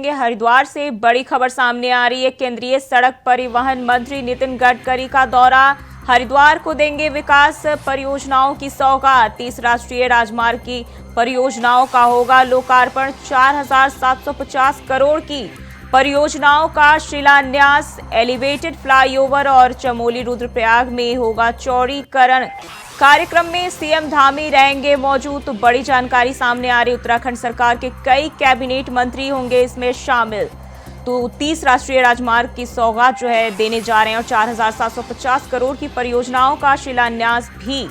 देंगे। हरिद्वार से बड़ी खबर सामने आ रही है। केंद्रीय सड़क परिवहन मंत्री नितिन गडकरी का दौरा। हरिद्वार को देंगे विकास परियोजनाओं की सौगात। 30 राष्ट्रीय राजमार्ग की परियोजनाओं का होगा लोकार्पण। 4,750 करोड़ की परियोजनाओं का शिलान्यास। एलिवेटेड फ्लाईओवर और चमोली रुद्रप्रयाग में होगा चौड़ीकरण। कार्यक्रम में सीएम धामी रहेंगे मौजूद। तो बड़ी जानकारी सामने आ रही। उत्तराखंड सरकार के कई कैबिनेट मंत्री होंगे इसमें शामिल। तो 30 राष्ट्रीय राजमार्ग की सौगात जो है देने जा रहे हैं और 4,750 करोड़ की परियोजनाओं का शिलान्यास भी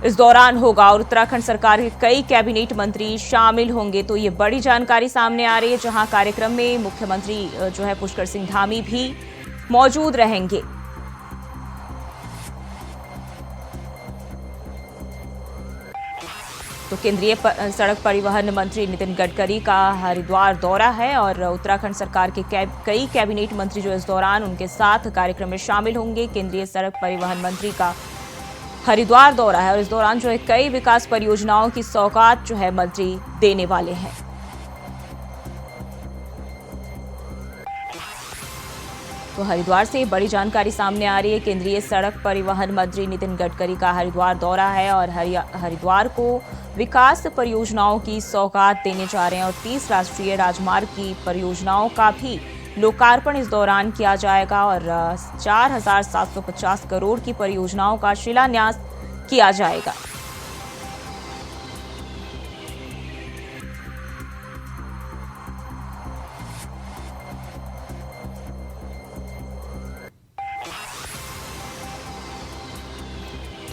इस दौरान होगा और उत्तराखंड सरकार के कई कैबिनेट मंत्री शामिल होंगे। तो ये बड़ी जानकारी सामने आ रही है, जहां कार्यक्रम में मुख्यमंत्री जो है पुष्कर सिंह धामी भी मौजूद रहेंगे। तो केंद्रीय सड़क परिवहन मंत्री नितिन गडकरी का हरिद्वार दौरा है और उत्तराखंड सरकार के कई कैबिनेट मंत्री जो इस दौरान उनके साथ कार्यक्रम में शामिल होंगे। केंद्रीय सड़क परिवहन मंत्री का हरिद्वार दौरा है और इस दौरान जो है कई विकास परियोजनाओं की सौगात जो है मंत्री देने वाले हैं। तो हरिद्वार से बड़ी जानकारी सामने आ रही है। केंद्रीय सड़क परिवहन मंत्री नितिन गडकरी का हरिद्वार दौरा है और हरिद्वार को विकास परियोजनाओं की सौगात देने जा रहे हैं और 30 राष्ट्रीय राजमार्ग की परियोजनाओं का भी लोकार्पण इस दौरान किया जाएगा और 4,750 करोड़ की परियोजनाओं का शिलान्यास किया जाएगा।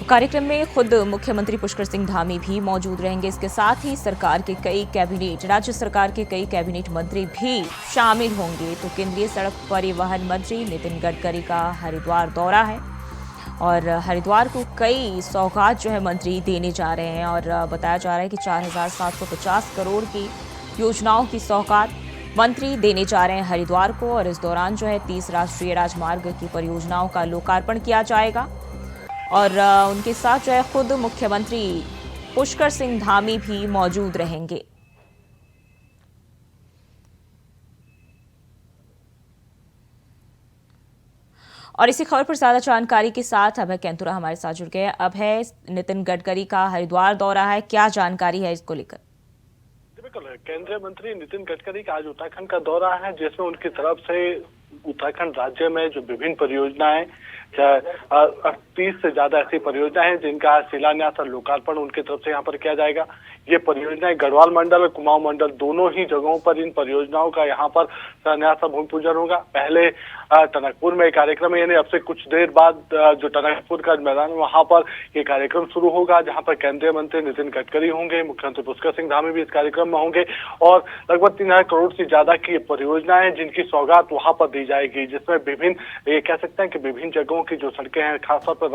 कार्यक्रम में खुद मुख्यमंत्री पुष्कर सिंह धामी भी मौजूद रहेंगे। इसके साथ ही सरकार के कई कैबिनेट, राज्य सरकार के कई कैबिनेट मंत्री भी शामिल होंगे। तो केंद्रीय सड़क परिवहन मंत्री नितिन गडकरी का हरिद्वार दौरा है और हरिद्वार को कई सौगात जो है मंत्री देने जा रहे हैं और बताया जा रहा है कि 4,750 करोड़ की योजनाओं की सौगात मंत्री देने जा रहे हैं हरिद्वार को और इस दौरान जो है 30 राष्ट्रीय राजमार्ग की परियोजनाओं का लोकार्पण किया जाएगा और उनके साथ जो है खुद मुख्यमंत्री पुष्कर सिंह धामी भी मौजूद रहेंगे। और इसी खबर पर ज्यादा जानकारी के साथ अभय कैंतुरा हमारे साथ जुड़ गए। अभय, नितिन गडकरी का हरिद्वार दौरा है, क्या जानकारी है इसको लेकर? बिल्कुल, केंद्रीय मंत्री नितिन गडकरी का आज उत्तराखंड का दौरा है, जिसमें उनकी तरफ से उत्तराखंड राज्य में जो विभिन्न परियोजनाएं 30 से ज्यादा ऐसी परियोजनाएं हैं जिनका शिलान्यास और लोकार्पण उनकी तरफ से यहाँ पर किया जाएगा। ये परियोजनाएं गढ़वाल मंडल और कुमाऊं मंडल दोनों ही जगहों पर इन परियोजनाओं का यहाँ पर शिलान्यास और भूमि पूजन होगा। पहले टनकपुर में कार्यक्रम है, यानी अब से कुछ देर बाद जो टनकपुर का मैदान है वहां पर ये कार्यक्रम शुरू होगा, जहां पर केंद्रीय मंत्री नितिन गडकरी होंगे, मुख्यमंत्री पुष्कर सिंह धामी भी इस कार्यक्रम में होंगे और लगभग 3,000 करोड़ से ज्यादा की परियोजनाएं जिनकी सौगात वहां पर दी जाएगी, जिसमें विभिन्न ये कह सकते हैं कि विभिन्न जगहों की जो सड़कें हैं, खासतौर पर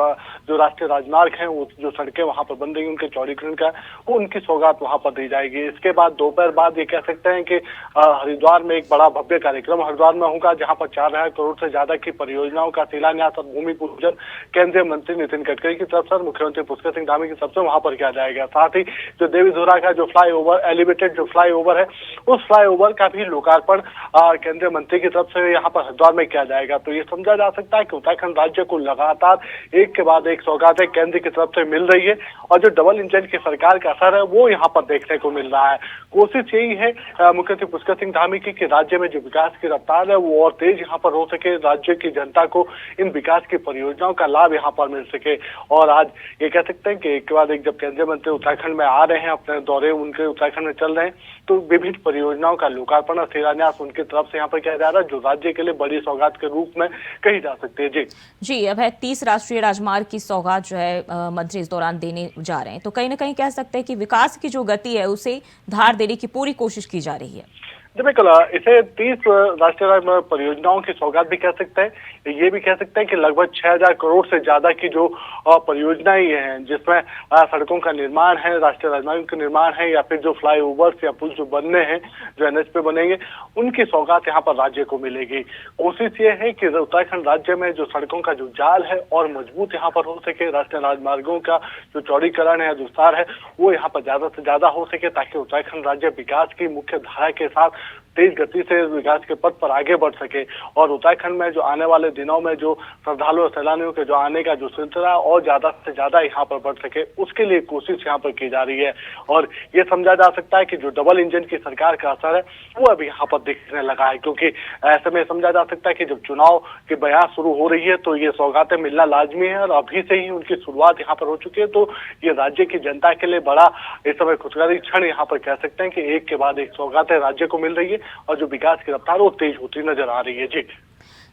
जो राष्ट्रीय राजमार्ग हैं, वो जो सड़कें वहां पर बन रही हैं उनके चौड़ीकरण का वो उनकी सौगात वहां पर दी जाएगी। इसके बाद दोपहर बाद ये कह सकते हैं कि हरिद्वार में एक बड़ा भव्य कार्यक्रम हरिद्वार में होगा, जहां पर 4,000 करोड़ से ज्यादा की परियोजनाओं का शिलान्यास और भूमि पूजन केंद्रीय मंत्री नितिन गडकरी की तरफ से मुख्यमंत्री पुष्कर सिंह धामी की तरफ से वहां पर किया जाएगा। साथ ही जो देवीधुरा का जो फ्लाईओवर, एलिवेटेड जो फ्लाईओवर है, उस फ्लाईओवर का भी लोकार्पण केंद्रीय मंत्री की तरफ से यहाँ पर हरिद्वार में किया जाएगा। तो ये समझा जा सकता है कि उत्तराखंड राज्य को लगातार एक के बाद एक सौगातें केंद्र की तरफ से मिल रही है और जो डबल इंजन की सरकार का असर है वो यहाँ पर देखने को मिल रहा है। कोशिश यही है मुख्यमंत्री पुष्कर सिंह धामी की कि राज्य में जो विकास की रफ्तार है वो और तेज यहाँ पर हो सके, राज्य की जनता को इन विकास की परियोजनाओं का लाभ यहाँ पर मिल सके। और आज ये कह सकते हैं कि एक के बाद एक जब केंद्रीय मंत्री उत्तराखंड में आ रहे हैं, अपने दौरे उनके उत्तराखंड में चल रहे हैं, तो विभिन्न परियोजनाओं का लोकार्पण और शिलान्यास उनकी तरफ से यहाँ पर किया जा रहा है, जो राज्य के लिए बड़ी सौगात के रूप में कही जा सकती है। जी अब है 30 राष्ट्रीय राजमार्ग की सौगात जो है मंत्री इस दौरान देने जा रहे हैं, तो कहीं ना कहीं कह सकते हैं कि विकास की जो गति है उसे धार देने की पूरी कोशिश की जा रही है। बिल्कुल, इसे 30 राष्ट्रीय परियोजनाओं की सौगात भी कह सकते हैं। ये भी कह सकते हैं कि लगभग 6,000 करोड़ से ज्यादा की जो परियोजनाएं ये हैं, जिसमें सड़कों का निर्माण है, राष्ट्रीय राजमार्गों का निर्माण है या फिर जो फ्लाईओवर्स या पुल जो बनने हैं, जो एनएच पे बनेंगे, उनकी सौगात यहाँ पर राज्य को मिलेगी। कोशिश ये है कि उत्तराखंड राज्य में जो सड़कों का जो जाल है और मजबूत यहाँ पर हो सके, राष्ट्रीय राजमार्गों का जो चौड़ीकरण है, विस्तार है, वो यहाँ पर ज्यादा से ज्यादा हो सके, ताकि उत्तराखंड राज्य विकास की मुख्य धारा के साथ तेज गति से विकास के पथ पर आगे बढ़ सके और उत्तराखंड में जो आने वाले दिनों में जो श्रद्धालु और सैलानियों के जो आने का जो सिलसिला और ज्यादा से ज्यादा यहाँ पर बढ़ सके, उसके लिए कोशिश यहाँ पर की जा रही है। और ये समझा जा सकता है कि जो डबल इंजन की सरकार का असर है वो अभी यहाँ पर दिखने लगा है, क्योंकि ऐसे में समझा जा सकता है कि जब चुनाव की बयार शुरू हो रही है तो ये सौगातें मिलना लाजमी है और अभी से ही उनकी शुरुआत यहाँ पर हो चुकी है। तो ये राज्य की जनता के लिए बड़ा इस समय खुशहाली क्षण यहाँ पर कह सकते हैं कि एक के बाद एक सौगातें राज्य को मिल रही है और जो विकास की रफ्तार वो तेज होती नजर आ रही है।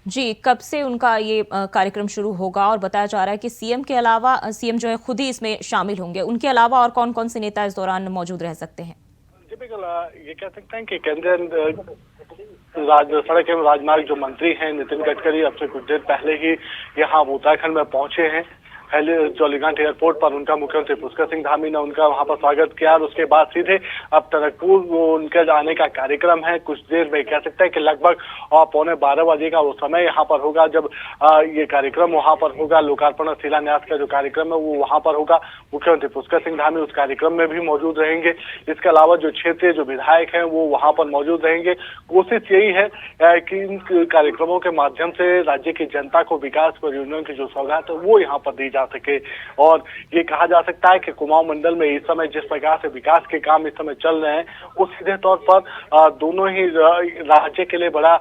जी, कब से उनका ये कार्यक्रम शुरू होगा? और बताया जा रहा है कि सीएम के अलावा सीएम जो है खुद ही इसमें शामिल होंगे, उनके अलावा और कौन कौन से नेता इस दौरान मौजूद रह सकते हैं? जी बिल्कुल, ये कह सकते हैं कि केंद्रीय सड़क एवं राजमार्ग जो मंत्री हैं नितिन गडकरी अब से कुछ देर पहले ही यहाँ उत्तराखंड में पहुंचे हैं। पहले जौलीग्रांट एयरपोर्ट पर उनका मुख्यमंत्री पुष्कर सिंह धामी ने उनका वहां पर स्वागत किया और उसके बाद सीधे अब टनकपुर वो उनके आने का कार्यक्रम है। कुछ देर में कह सकते हैं कि लगभग 12:15 बजे का वो समय यहाँ पर होगा जब ये कार्यक्रम वहां पर होगा। लोकार्पण और शिलान्यास का जो कार्यक्रम है वो वहां पर होगा। मुख्यमंत्री पुष्कर सिंह धामी उस कार्यक्रम में भी मौजूद रहेंगे। इसके अलावा जो क्षेत्रीय जो विधायक हैं वो वहां पर मौजूद रहेंगे। कोशिश यही है कि इन कार्यक्रमों के माध्यम से राज्य की जनता को विकास परियोजनाओं की जो सौगात है वो यहाँ पर दी जा सके। और ये कहा जा सकता है कि कुमाऊं मंडल में इस समय जिस प्रकार से विकास के काम इस समय चल रहे हैं वो सीधे तौर पर दोनों ही राज्य के लिए बड़ा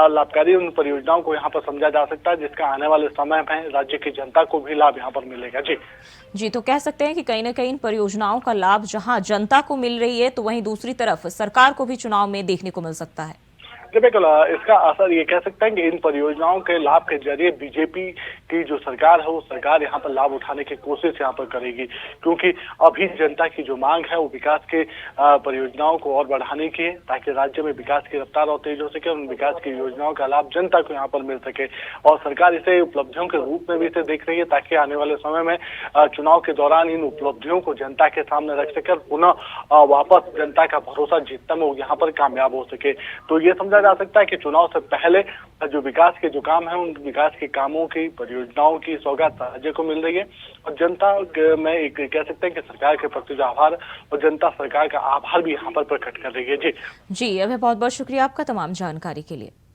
लाभकारी उन परियोजनाओं को यहाँ पर समझा जा सकता है, जिसका आने वाले समय में राज्य की जनता को भी लाभ यहाँ पर मिलेगा। जी, तो कह सकते हैं कि कहीं ना कहीं इन परियोजनाओं का लाभ जहां जनता को मिल रही है तो वहीं दूसरी तरफ सरकार को भी चुनाव में देखने को मिल सकता है। बिल्कुल, इसका असर ये कह सकते हैं कि इन परियोजनाओं के लाभ के जरिए बीजेपी की जो सरकार है वो सरकार यहाँ पर लाभ उठाने की कोशिश यहाँ पर करेगी, क्योंकि अभी जनता की जो मांग है वो विकास के परियोजनाओं को और बढ़ाने की है ताकि राज्य में विकास की रफ्तार और तेज हो सके, उन विकास की योजनाओं का लाभ जनता को यहाँ पर मिल सके। और सरकार इसे उपलब्धियों के रूप में भी इसे देख रही है ताकि आने वाले समय में चुनाव के दौरान इन उपलब्धियों को जनता के सामने रख सके और पुनः वापस जनता का भरोसा जीतने में वो यहाँ पर कामयाब हो सके। तो ये समझा जा सकता है कि चुनाव से पहले जो विकास के जो काम है उन विकास के कामों की परियोजनाओं की सौगात राज्य को मिल रही है और जनता में एक कह सकते हैं कि सरकार के प्रति जो आभार और जनता सरकार का आभार भी यहाँ पर प्रकट कर रही है। जी, अभी बहुत बहुत शुक्रिया आपका तमाम जानकारी के लिए।